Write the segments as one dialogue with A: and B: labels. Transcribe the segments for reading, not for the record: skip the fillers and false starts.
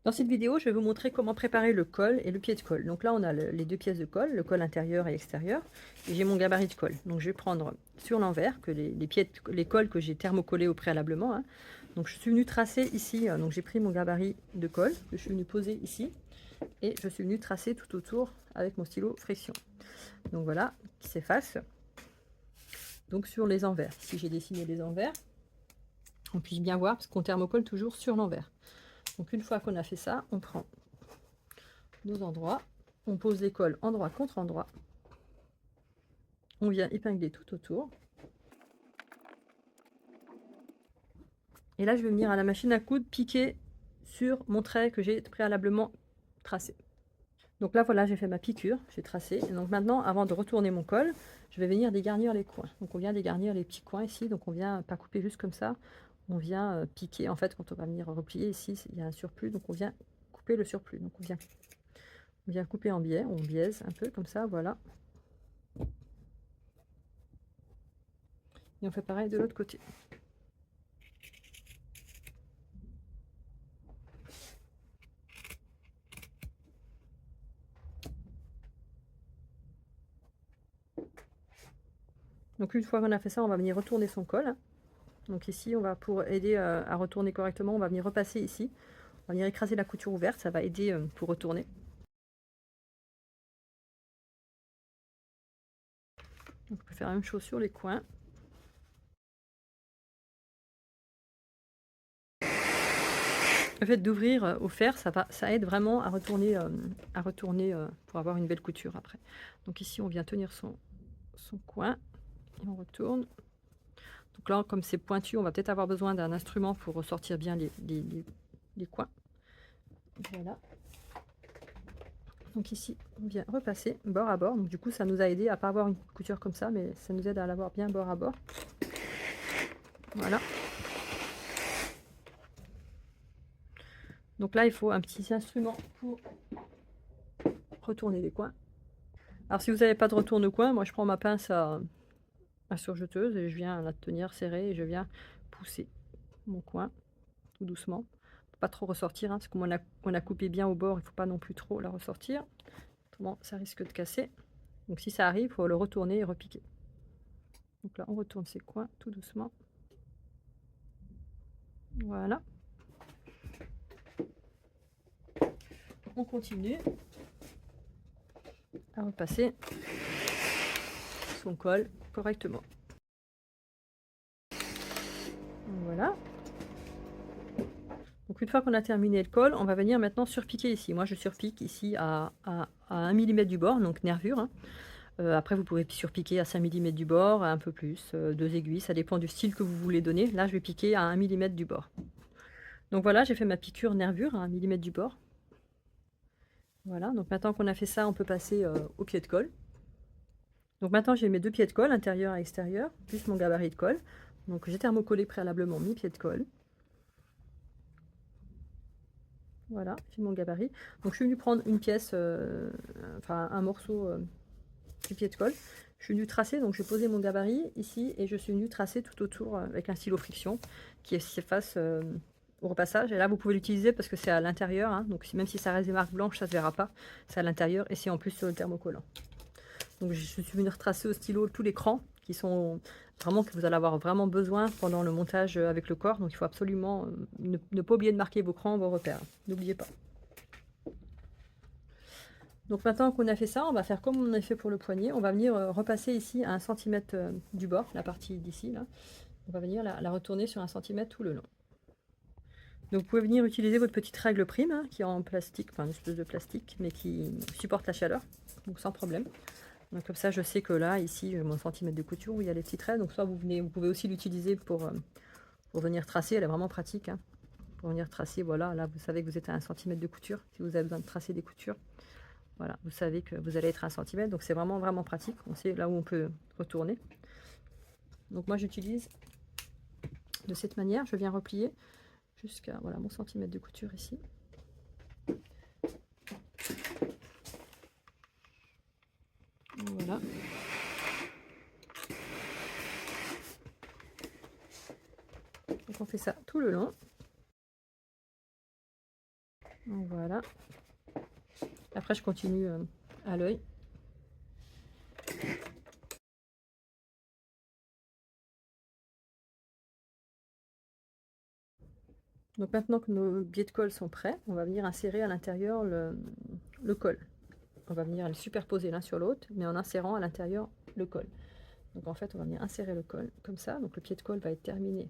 A: Dans cette vidéo, je vais vous montrer comment préparer le col et le pied de colle. Donc là, on a les deux pièces de colle, le col intérieur et extérieur, et j'ai mon gabarit de colle. Donc je vais prendre sur l'envers que les cols que j'ai thermocollés au préalablement, hein. Donc je suis venue tracer ici, donc j'ai pris mon gabarit de colle que je suis venue poser ici, et je suis venue tracer tout autour avec mon stylo friction. Donc voilà, qui s'efface. Donc sur les envers, ici j'ai dessiné les envers, on puisse bien voir parce qu'on thermocolle toujours sur l'envers. Donc une fois qu'on a fait ça, on prend nos endroits, on pose les cols endroit contre endroit, on vient épingler tout autour, et là je vais venir à la machine à coudre piquer sur mon trait que j'ai préalablement tracé. Donc là voilà, j'ai fait ma piqûre, j'ai tracé, et donc maintenant avant de retourner mon col, je vais venir dégarnir les coins. Donc on vient dégarnir les petits coins ici, donc on vient pas couper juste comme ça, on vient piquer. En fait, quand on va venir replier ici, il y a un surplus, donc on vient couper le surplus. Donc on vient couper en biais, on biaise un peu comme ça, voilà. Et on fait pareil de l'autre côté. Donc une fois qu'on a fait ça, on va venir retourner son col. Donc ici, on va, pour aider à retourner correctement, on va venir repasser ici. On va venir écraser la couture ouverte, ça va aider pour retourner. Donc on peut faire la même chose sur les coins. Le fait d'ouvrir au fer, ça aide vraiment à retourner pour avoir une belle couture après. Donc ici, on vient tenir son coin et on retourne. Donc là, comme c'est pointu, on va peut-être avoir besoin d'un instrument pour ressortir bien les coins. Voilà. Donc ici, on vient repasser bord à bord. Donc du coup, ça nous a aidé à pas avoir une couture comme ça, mais ça nous aide à l'avoir bien bord à bord. Voilà. Donc là, il faut un petit instrument pour retourner les coins. Alors si vous n'avez pas de retourne-coin, moi je prends ma pince à surjeteuse et je viens la tenir serrée et je viens pousser mon coin tout doucement. Pas trop ressortir, hein, parce qu'on a coupé bien au bord, il ne faut pas non plus trop la ressortir. Autrement, ça risque de casser. Donc si ça arrive, il faut le retourner et repiquer. Donc là, on retourne ses coins tout doucement. Voilà. On continue à repasser son col correctement. Voilà. Donc une fois qu'on a terminé le col, on va venir maintenant surpiquer ici. Moi je surpique ici à 1 mm du bord, donc nervure, hein. Après vous pouvez surpiquer à 5 mm du bord, un peu plus, 2 aiguilles, ça dépend du style que vous voulez donner. Là je vais piquer à 1 mm du bord. Donc voilà, j'ai fait ma piqûre nervure à 1 mm du bord. Voilà, donc maintenant qu'on a fait ça, on peut passer au pied de colle. Donc maintenant j'ai mes deux pieds de colle, intérieur et extérieur, plus mon gabarit de colle. Donc j'ai thermocollé préalablement mes pieds de colle. Voilà, j'ai mon gabarit. Donc je suis venue prendre une pièce, enfin un morceau du pied de colle. Je suis venue tracer, donc j'ai posé mon gabarit ici et je suis venue tracer tout autour avec un stylo friction qui s'efface au repassage. Et là vous pouvez l'utiliser parce que c'est à l'intérieur, hein, donc même si ça reste des marques blanches, ça ne se verra pas. C'est à l'intérieur et c'est en plus sur le thermocollant. Donc je suis venue retracer au stylo tout l'écran qui sont vraiment que vous allez avoir vraiment besoin pendant le montage avec le corps. Donc il faut absolument ne pas oublier de marquer vos crans, vos repères. N'oubliez pas. Donc maintenant qu'on a fait ça, on va faire comme on a fait pour le poignet. On va venir repasser ici à 1 cm du bord, la partie d'ici. Là. On va venir la retourner sur 1 cm tout le long. Donc vous pouvez venir utiliser votre petite règle prime, hein, qui est en plastique, enfin une espèce de plastique, mais qui supporte la chaleur, donc sans problème. Donc comme ça, je sais que là, ici, mon centimètre de couture où il y a les petits traits. Donc soit vous pouvez aussi l'utiliser pour venir tracer. Elle est vraiment pratique, hein, pour venir tracer. Voilà, là, vous savez que vous êtes à 1 cm de couture. Si vous avez besoin de tracer des coutures, voilà, vous savez que vous allez être à 1 cm. Donc c'est vraiment, vraiment pratique. On sait là où on peut retourner. Donc moi, j'utilise de cette manière. Je viens replier jusqu'à voilà, mon centimètre de couture ici. Voilà. Donc on fait ça tout le long. Donc voilà. Après, je continue à l'œil. Donc maintenant que nos biais de colle sont prêts, on va venir insérer à l'intérieur le col. On va venir les superposer l'un sur l'autre, mais en insérant à l'intérieur le col. Donc en fait, on va venir insérer le col comme ça. Donc le pied de colle va être terminé.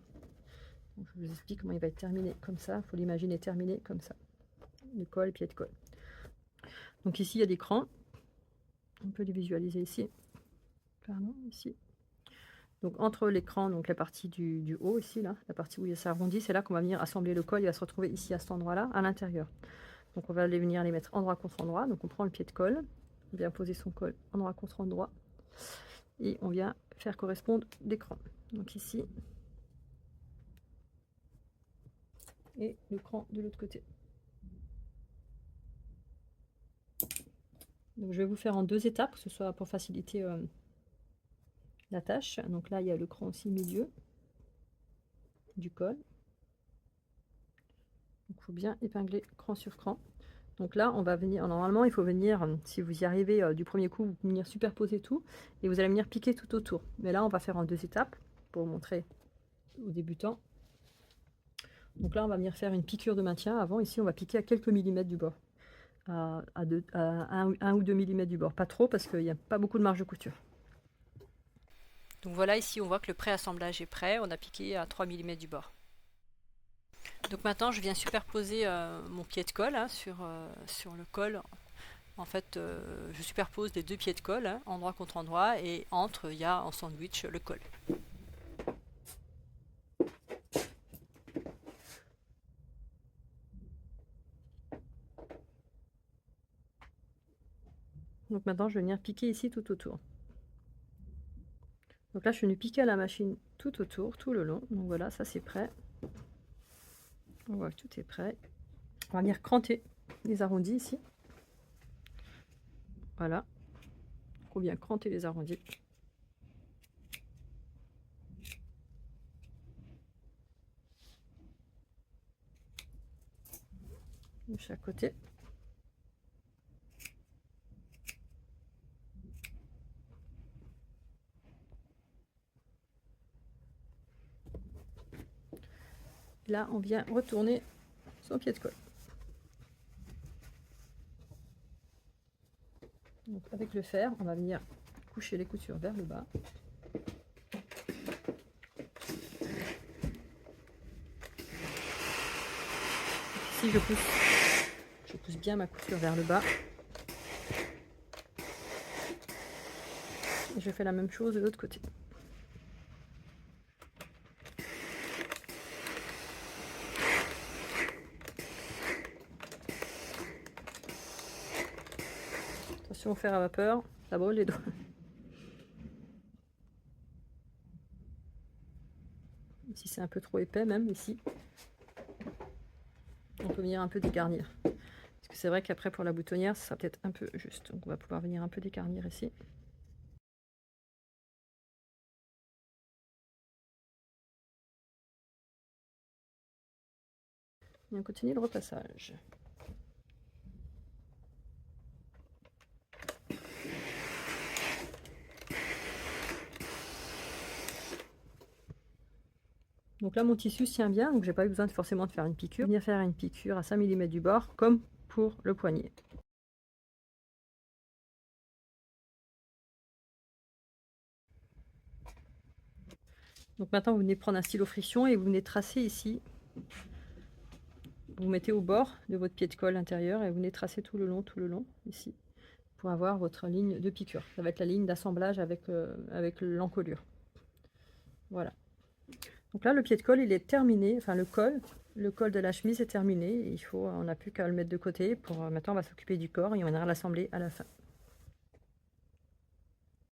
A: Donc, je vous explique comment il va être terminé comme ça. Il faut l'imaginer terminé comme ça. Le col, pied de colle. Donc ici, il y a des crans. On peut les visualiser ici. Pardon, ici. Donc entre l'écran, donc la partie du haut ici, là, la partie où il s'arrondit, c'est là qu'on va venir assembler le col. Il va se retrouver ici à cet endroit-là, à l'intérieur. Donc on va venir les mettre endroit contre endroit. Donc on prend le pied de colle, on vient poser son col endroit contre endroit, et on vient faire correspondre l'écran. Donc ici, et le cran de l'autre côté. Donc je vais vous faire en 2 étapes, que ce soit pour faciliter la tâche. Donc là, il y a le cran aussi milieu du col. Il faut bien épingler cran sur cran. Donc là, on va venir, normalement, il faut venir, si vous y arrivez du premier coup, vous venir superposer tout, et vous allez venir piquer tout autour. Mais là, on va faire en 2 étapes, pour vous montrer aux débutants. Donc là, on va venir faire une piqûre de maintien. Avant, ici, on va piquer à quelques millimètres du bord. À 1 ou 2 millimètres du bord. Pas trop, parce qu'il n'y a pas beaucoup de marge de couture. Donc voilà, ici, on voit que le pré-assemblage est prêt. On a piqué à 3 millimètres du bord. Donc maintenant, je viens superposer mon pied de colle sur le col. En fait, je superpose les 2 pieds de colle, endroit contre endroit, et entre, il y a en sandwich le col. Donc maintenant, je vais venir piquer ici tout autour. Donc là, je suis venue piquer à la machine tout autour, tout le long. Donc voilà, ça c'est prêt. On voit que tout est prêt. On va venir cranter les arrondis ici. Voilà. Il faut bien cranter les arrondis. De chaque côté. Là, on vient retourner son pied de colle. Donc avec le fer, on va venir coucher les coutures vers le bas. Ici, je pousse bien ma couture vers le bas. Et je fais la même chose de l'autre côté. Attention au fer à vapeur, ça brûle les doigts. Ici c'est un peu trop épais même, ici. On peut venir un peu dégarnir. Parce que c'est vrai qu'après pour la boutonnière, ça sera peut-être un peu juste. Donc on va pouvoir venir un peu dégarnir ici. Et on continue le repassage. Donc là mon tissu tient bien, donc j'ai pas eu besoin forcément de faire une piqûre. Venir faire une piqûre à 5 mm du bord, comme pour le poignet. Donc maintenant vous venez prendre un stylo friction et vous venez tracer ici. Vous mettez au bord de votre pied de colle intérieur et vous venez tracer tout le long, ici, pour avoir votre ligne de piqûre. Ça va être la ligne d'assemblage avec l'encolure. Voilà. Donc là, le pied de colle, il est terminé. Enfin, le col de la chemise est terminé. On n'a plus qu'à le mettre de côté. Maintenant, on va s'occuper du corps et on va l'assembler à la fin.